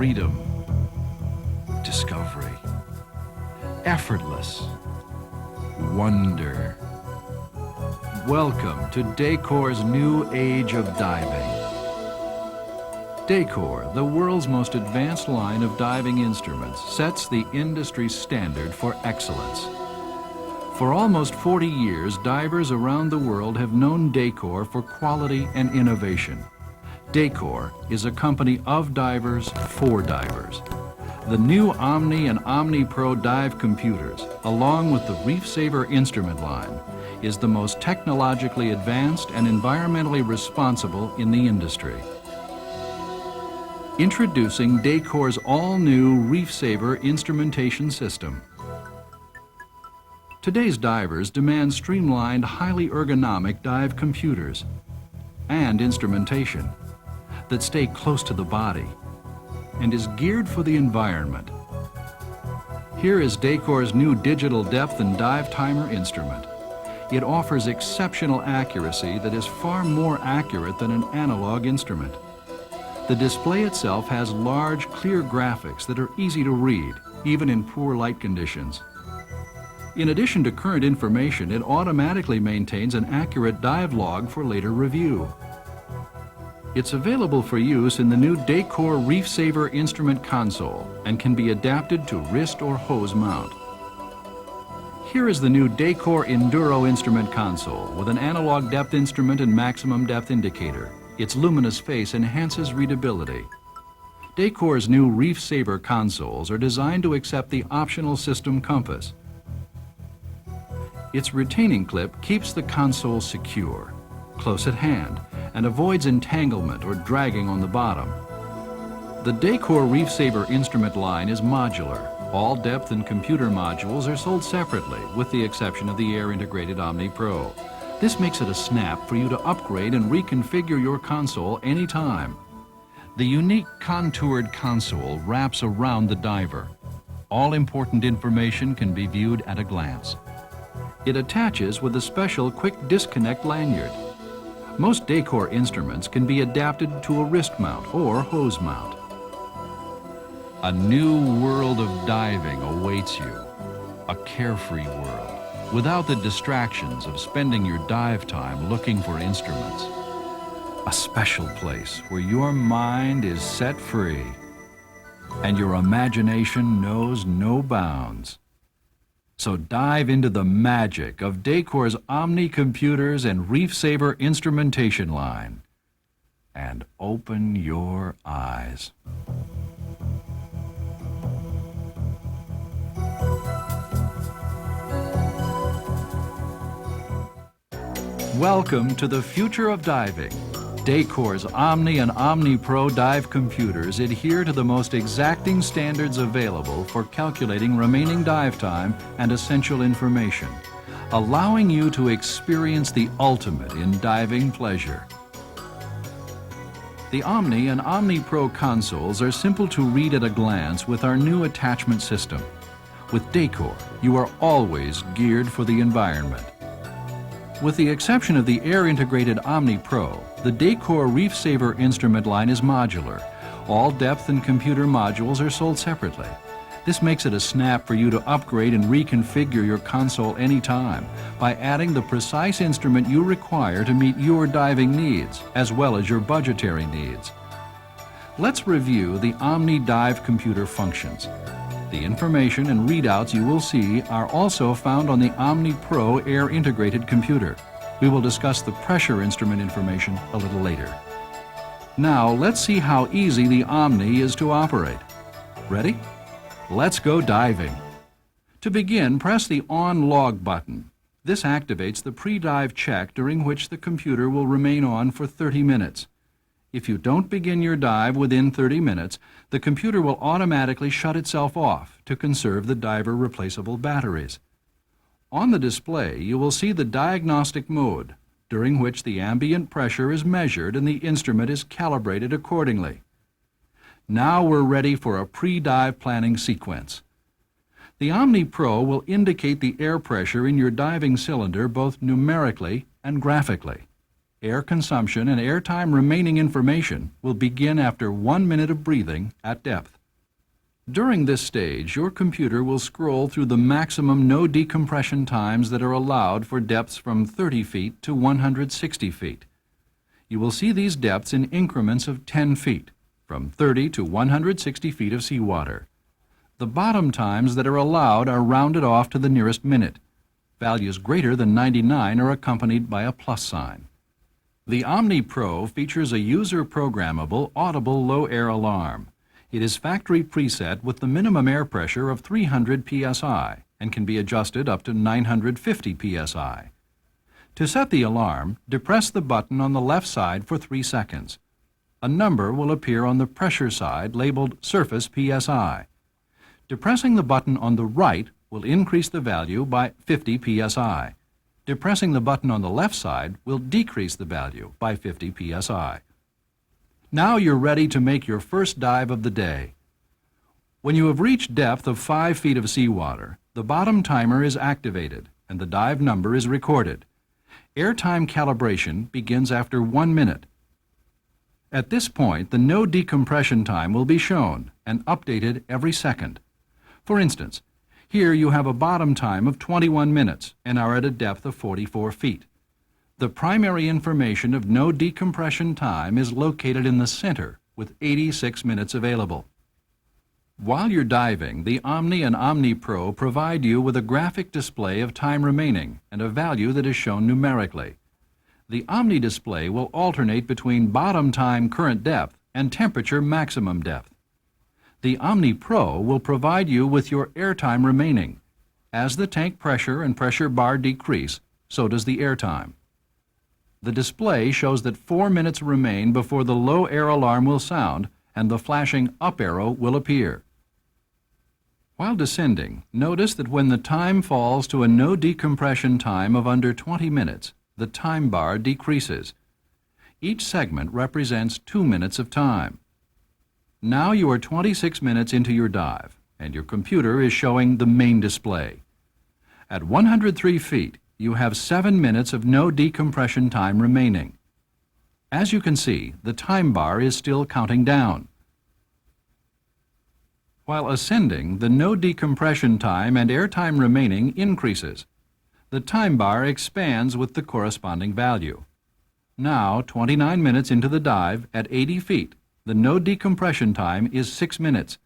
freedom, discovery, effortless wonder. Welcome to Dacor's new age of diving. Dacor, the world's most advanced line of diving instruments, sets the industry standard for excellence. For almost 40 years, divers around the world have known Dacor for quality and innovation. Dacor is a company of divers for divers. The new Omni and Omni Pro dive computers, along with the Reef Saver instrument line, is the most technologically advanced and environmentally responsible in the industry. Introducing Dacor's all-new Reef Saver instrumentation system. Today's divers demand streamlined, highly ergonomic dive computers and instrumentation that stay close to the body and is geared for the environment. Here is Dacor's new digital depth and dive timer instrument. It offers exceptional accuracy that is far more accurate than an analog instrument. The display itself has large, clear graphics that are easy to read, even in poor light conditions. In addition to current information, it automatically maintains an accurate dive log for later review. It's available for use in the new Dacor Reef Saver instrument console and can be adapted to wrist or hose mount. Here is the new Dacor Enduro instrument console with an analog depth instrument and maximum depth indicator. Its luminous face enhances readability. Dacor's new Reef Saver consoles are designed to accept the optional system compass. Its retaining clip keeps the console secure, close at hand, and avoids entanglement or dragging on the bottom. The Dacor Reef Saver instrument line is modular. All depth and computer modules are sold separately, with the exception of the air-integrated Omni Pro. This makes it a snap for you to upgrade and reconfigure your console anytime. The unique contoured console wraps around the diver. All important information can be viewed at a glance. It attaches with a special quick disconnect lanyard. Most Dacor instruments can be adapted to a wrist mount or hose mount. A new world of diving awaits you, a carefree world, without the distractions of spending your dive time looking for instruments. A special place where your mind is set free and your imagination knows no bounds. So dive into the magic of Dacor's Omni computers and Reef Saver instrumentation line and open your eyes. Welcome to the future of diving. Dacor's Omni and Omni Pro dive computers adhere to the most exacting standards available for calculating remaining dive time and essential information, allowing you to experience the ultimate in diving pleasure. The Omni and Omni Pro consoles are simple to read at a glance with our new attachment system. With Dacor, you are always geared for the environment. With the exception of the air-integrated Omni Pro, the Dacor Reef Saver instrument line is modular. All depth and computer modules are sold separately. This makes it a snap for you to upgrade and reconfigure your console anytime by adding the precise instrument you require to meet your diving needs, as well as your budgetary needs. Let's review the Omni Dive computer functions. The information and readouts you will see are also found on the Omni Pro air-integrated computer. We will discuss the pressure instrument information a little later. Now, let's see how easy the Omni is to operate. Ready? Let's go diving. To begin, press the On Log button. This activates the pre-dive check during which the computer will remain on for 30 minutes. If you don't begin your dive within 30 minutes, the computer will automatically shut itself off to conserve the diver replaceable batteries. On the display, you will see the diagnostic mode, during which the ambient pressure is measured and the instrument is calibrated accordingly. Now we're ready for a pre-dive planning sequence. The Omni Pro will indicate the air pressure in your diving cylinder both numerically and graphically. air consumption and airtime remaining information will begin after 1 minute of breathing at depth. During this stage, your computer will scroll through the maximum no decompression times that are allowed for depths from 30 feet to 160 feet. You will see these depths in increments of 10 feet, from 30 to 160 feet of seawater. The bottom times that are allowed are rounded off to the nearest minute. Values greater than 99 are accompanied by a plus sign. The Omni Pro features a user-programmable audible low air alarm. It is factory preset with the minimum air pressure of 300 psi and can be adjusted up to 950 psi. To set the alarm, depress the button on the left side for 3 seconds. A number will appear on the pressure side labeled Surface PSI. Depressing the button on the right will increase the value by 50 psi. Depressing the button on the left side will decrease the value by 50 psi. Now you're ready to make your first dive of the day. When you have reached depth of 5 feet of seawater, the bottom timer is activated and the dive number is recorded. Airtime calibration begins after 1 minute. At this point, the no decompression time will be shown and updated every second. For instance, here you have a bottom time of 21 minutes and are at a depth of 44 feet. The primary information of no decompression time is located in the center with 86 minutes available. While you're diving, the Omni and Omni Pro provide you with a graphic display of time remaining and a value that is shown numerically. The Omni display will alternate between bottom time current depth and temperature maximum depth. The Omni Pro will provide you with your airtime remaining. As the tank pressure and pressure bar decrease, so does the airtime. The display shows that 4 minutes remain before the low air alarm will sound and the flashing up arrow will appear. While descending, notice that when the time falls to a no decompression time of under 20 minutes, the time bar decreases. Each segment represents 2 minutes of time. Now you are 26 minutes into your dive, and your computer is showing the main display. At 103 feet, you have 7 minutes of no decompression time remaining. As you can see, the time bar is still counting down. While ascending, the no decompression time and airtime remaining increases. The time bar expands with the corresponding value. Now, 29 minutes into the dive at 80 feet, the no decompression time is 6 minutes.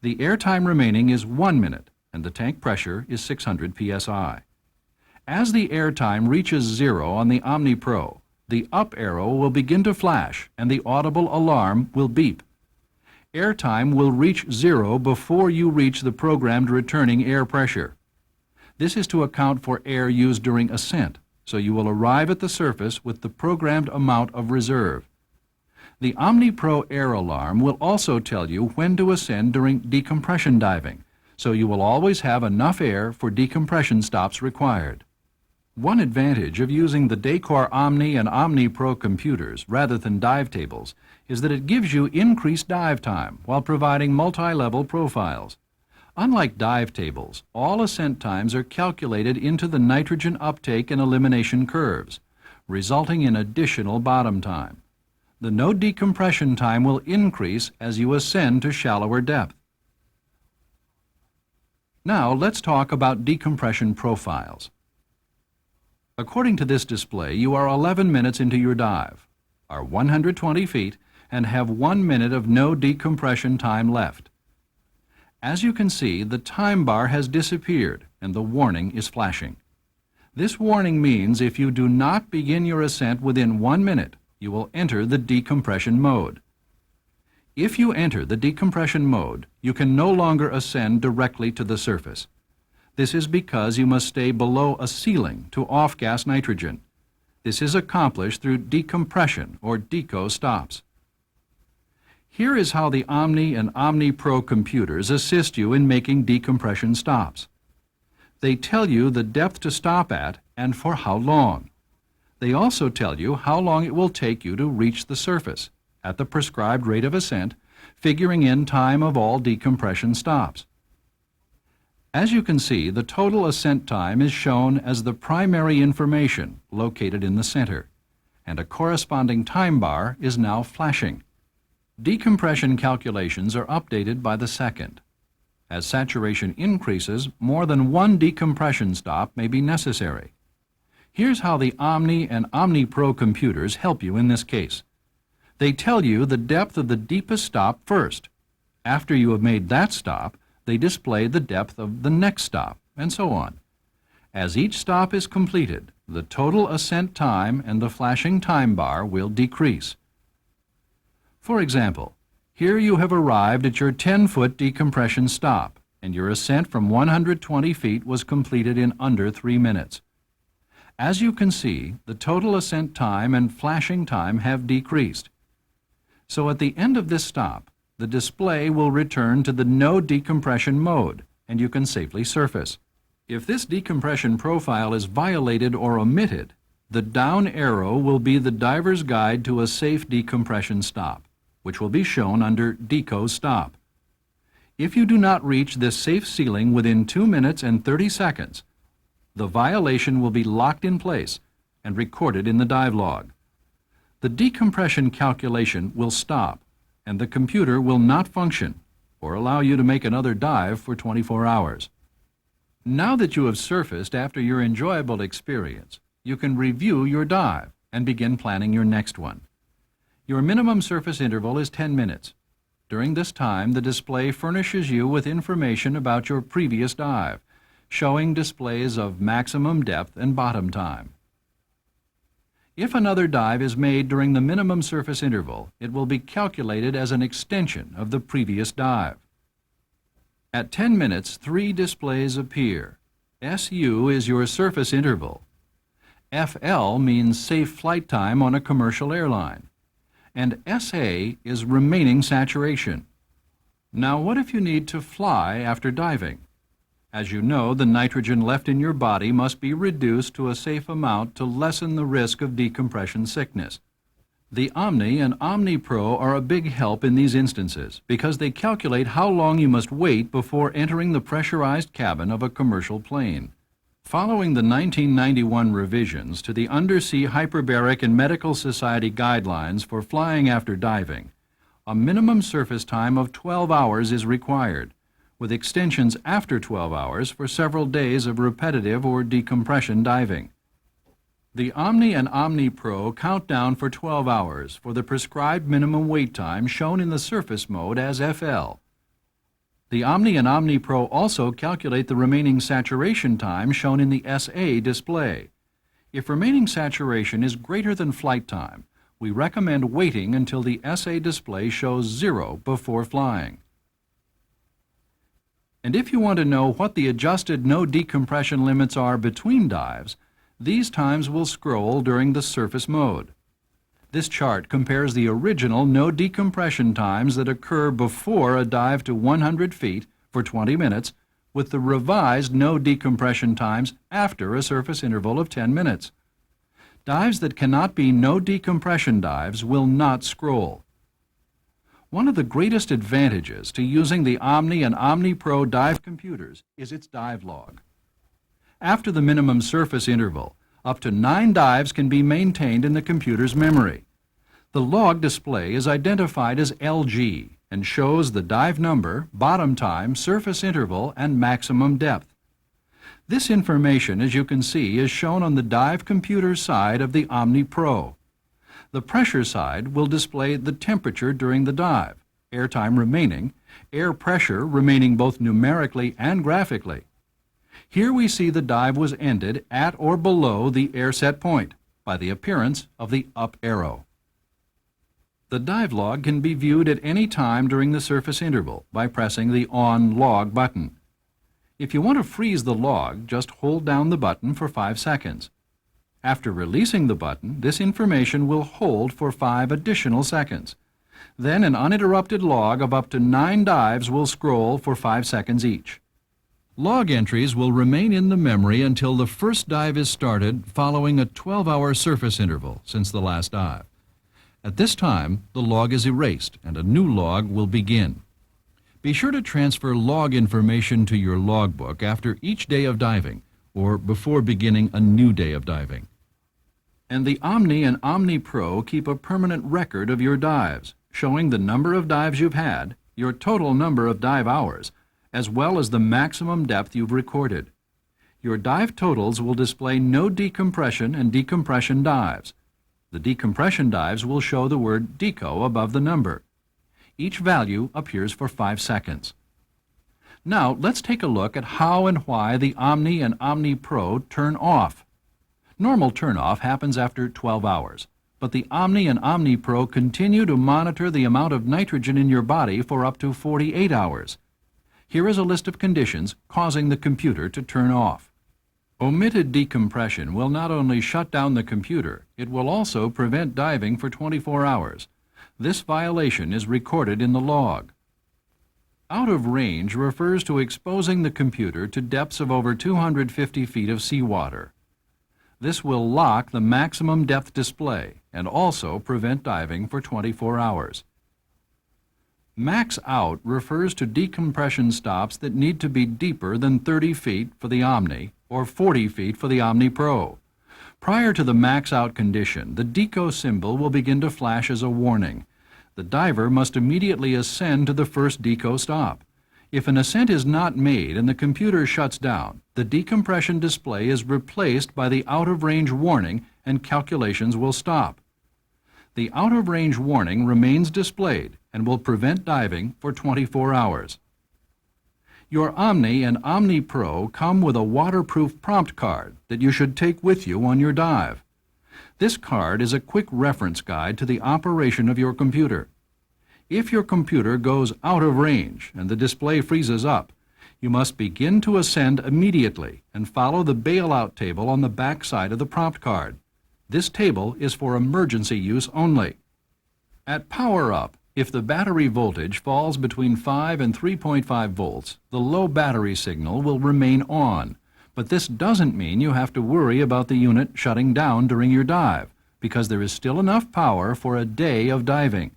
The airtime remaining is 1 minute, and the tank pressure is 600 psi. As the airtime reaches 0 on the Omni Pro, the up arrow will begin to flash and the audible alarm will beep. Airtime will reach 0 before you reach the programmed returning air pressure. This is to account for air used during ascent, so you will arrive at the surface with the programmed amount of reserve. The Omni Pro air alarm will also tell you when to ascend during decompression diving, so you will always have enough air for decompression stops required. One advantage of using the Dacor Omni and Omni Pro computers rather than dive tables is that it gives you increased dive time while providing multi-level profiles. Unlike dive tables, all ascent times are calculated into the nitrogen uptake and elimination curves, resulting in additional bottom time. The no decompression time will increase as you ascend to shallower depth. Now let's talk about decompression profiles. According to this display, you are 11 minutes into your dive, are 120 feet, and have 1 minute of no decompression time left. As you can see, the time bar has disappeared and the warning is flashing. This warning means if you do not begin your ascent within 1 minute, you will enter the decompression mode. If you enter the decompression mode, you can no longer ascend directly to the surface. This is because you must stay below a ceiling to off-gas nitrogen. This is accomplished through decompression or deco stops. Here is how the Omni and Omni Pro computers assist you in making decompression stops. They tell you the depth to stop at and for how long. They also tell you how long it will take you to reach the surface at the prescribed rate of ascent, figuring in time of all decompression stops. As you can see, the total ascent time is shown as the primary information located in the center. and a corresponding time bar is now flashing. Decompression calculations are updated by the second. As saturation increases, more than one decompression stop may be necessary. Here's how the Omni and Omni Pro computers help you in this case. They tell you the depth of the deepest stop first. After you have made that stop, they display the depth of the next stop, and so on. As each stop is completed, the total ascent time and the flashing time bar will decrease. For example, here you have arrived at your 10-foot decompression stop, and your ascent from 120 feet was completed in under 3 minutes. As you can see, the total ascent time and flashing time have decreased. So at the end of this stop, the display will return to the no decompression mode, and you can safely surface. If this decompression profile is violated or omitted, the down arrow will be the diver's guide to a safe decompression stop, which will be shown under Deco Stop. If you do not reach this safe ceiling within 2 minutes and 30 seconds, the violation will be locked in place and recorded in the dive log. The decompression calculation will stop, and the computer will not function or allow you to make another dive for 24 hours. Now that you have surfaced after your enjoyable experience, you can review your dive and begin planning your next one. Your minimum surface interval is 10 minutes. During this time, the display furnishes you with information about your previous dive, showing displays of maximum depth and bottom time. If another dive is made during the minimum surface interval, it will be calculated as an extension of the previous dive. At 10 minutes, 3 displays appear. SU is your surface interval. FL means safe flight time on a commercial airline. And SA is remaining saturation. Now, what if you need to fly after diving? As you know, the nitrogen left in your body must be reduced to a safe amount to lessen the risk of decompression sickness. The Omni and Omni Pro are a big help in these instances because they calculate how long you must wait before entering the pressurized cabin of a commercial plane. Following the 1991 revisions to the Undersea Hyperbaric and Medical Society guidelines for flying after diving, a minimum surface time of 12 hours is required, with extensions after 12 hours for several days of repetitive or decompression diving. The Omni and Omni Pro count down for 12 hours for the prescribed minimum wait time shown in the surface mode as FL. The Omni and Omni Pro also calculate the remaining saturation time shown in the SA display. If remaining saturation is greater than flight time, we recommend waiting until the SA display shows 0 before flying. And if you want to know what the adjusted no decompression limits are between dives, these times will scroll during the surface mode. This chart compares the original no decompression times that occur before a dive to 100 feet for 20 minutes with the revised no decompression times after a surface interval of 10 minutes. Dives that cannot be no decompression dives will not scroll. One of the greatest advantages to using the Omni and Omni Pro dive computers is its dive log. After the minimum surface interval, up to 9 dives can be maintained in the computer's memory. The log display is identified as LG and shows the dive number, bottom time, surface interval, and maximum depth. This information, as you can see, is shown on the dive computer side of the Omni Pro. The pressure side will display the temperature during the dive, air time remaining, air pressure remaining both numerically and graphically. Here we see the dive was ended at or below the air set point by the appearance of the up arrow. The dive log can be viewed at any time during the surface interval by pressing the On Log button. If you want to freeze the log, just hold down the button for 5 seconds. After releasing the button, this information will hold for 5 additional seconds. Then an uninterrupted log of up to 9 dives will scroll for 5 seconds each. Log entries will remain in the memory until the first dive is started following a 12-hour surface interval since the last dive. At this time, the log is erased and a new log will begin. Be sure to transfer log information to your logbook after each day of diving or before beginning a new day of diving. And the Omni and Omni Pro keep a permanent record of your dives, showing the number of dives you've had, your total number of dive hours, as well as the maximum depth you've recorded. Your dive totals will display no decompression and decompression dives. The decompression dives will show the word DECO above the number. Each value appears for 5 seconds. Now let's take a look at how and why the Omni and Omni Pro turn off. Normal turn-off happens after 12 hours, but the Omni and Omni Pro continue to monitor the amount of nitrogen in your body for up to 48 hours. Here is a list of conditions causing the computer to turn off. Omitted decompression will not only shut down the computer, it will also prevent diving for 24 hours. This violation is recorded in the log. Out of range refers to exposing the computer to depths of over 250 feet of seawater. This will lock the maximum depth display and also prevent diving for 24 hours. Max out refers to decompression stops that need to be deeper than 30 feet for the Omni or 40 feet for the Omni Pro. Prior to the max out condition, the DECO symbol will begin to flash as a warning. The diver must immediately ascend to the first DECO stop. If an ascent is not made and the computer shuts down, the decompression display is replaced by the out-of-range warning and calculations will stop. The out-of-range warning remains displayed and will prevent diving for 24 hours. Your Omni and Omni Pro come with a waterproof prompt card that you should take with you on your dive. This card is a quick reference guide to the operation of your computer. If your computer goes out of range and the display freezes up, you must begin to ascend immediately and follow the bailout table on the back side of the prompt card. This table is for emergency use only. At power up, if the battery voltage falls between 5 and 3.5 volts, the low battery signal will remain on. But this doesn't mean you have to worry about the unit shutting down during your dive, because there is still enough power for a day of diving.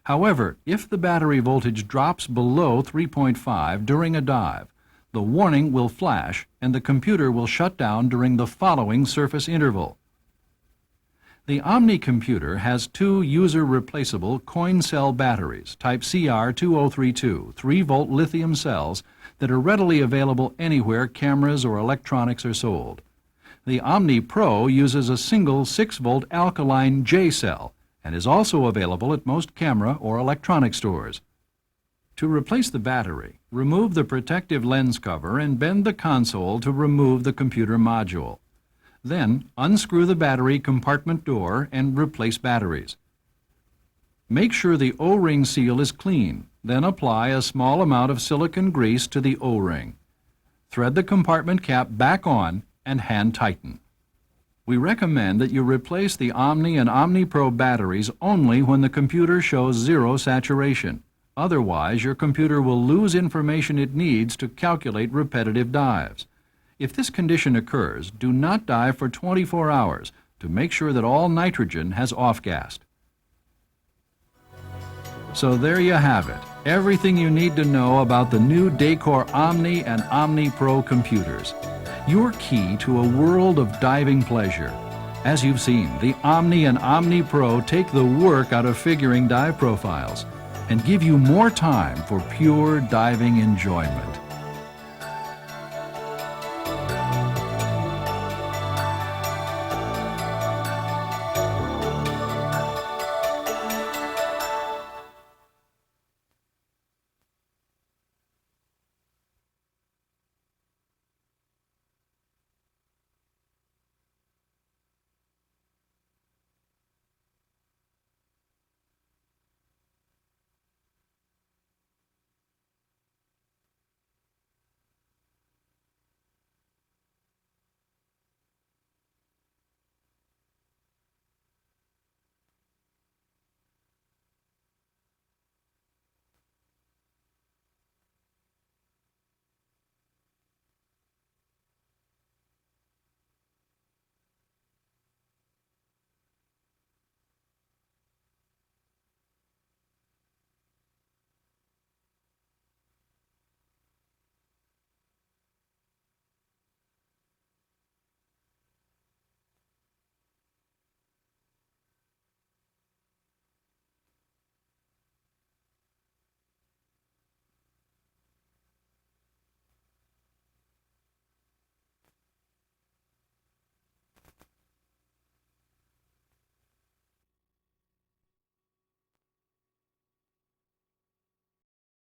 However, if the battery voltage drops below 3.5 during a dive, the warning will flash and the computer will shut down during the following surface interval. The Omni computer has 2 user-replaceable coin cell batteries, type CR2032, 3-volt lithium cells that are readily available anywhere cameras or electronics are sold. The Omni Pro uses a single 6-volt alkaline J cell and is also available at most camera or electronic stores. To replace the battery, remove the protective lens cover and bend the console to remove the computer module. Then, unscrew the battery compartment door and replace batteries. Make sure the O-ring seal is clean, then apply a small amount of silicone grease to the O-ring. Thread the compartment cap back on and hand tighten. We recommend that you replace the Omni and Omni Pro batteries only when the computer shows 0 saturation. Otherwise, your computer will lose information it needs to calculate repetitive dives. If this condition occurs, do not dive for 24 hours to make sure that all nitrogen has off-gassed. So there you have it, everything you need to know about the new Dacor Omni and Omni Pro computers. Your key to a world of diving pleasure. As you've seen, the Omni and Omni Pro take the work out of figuring dive profiles and give you more time for pure diving enjoyment.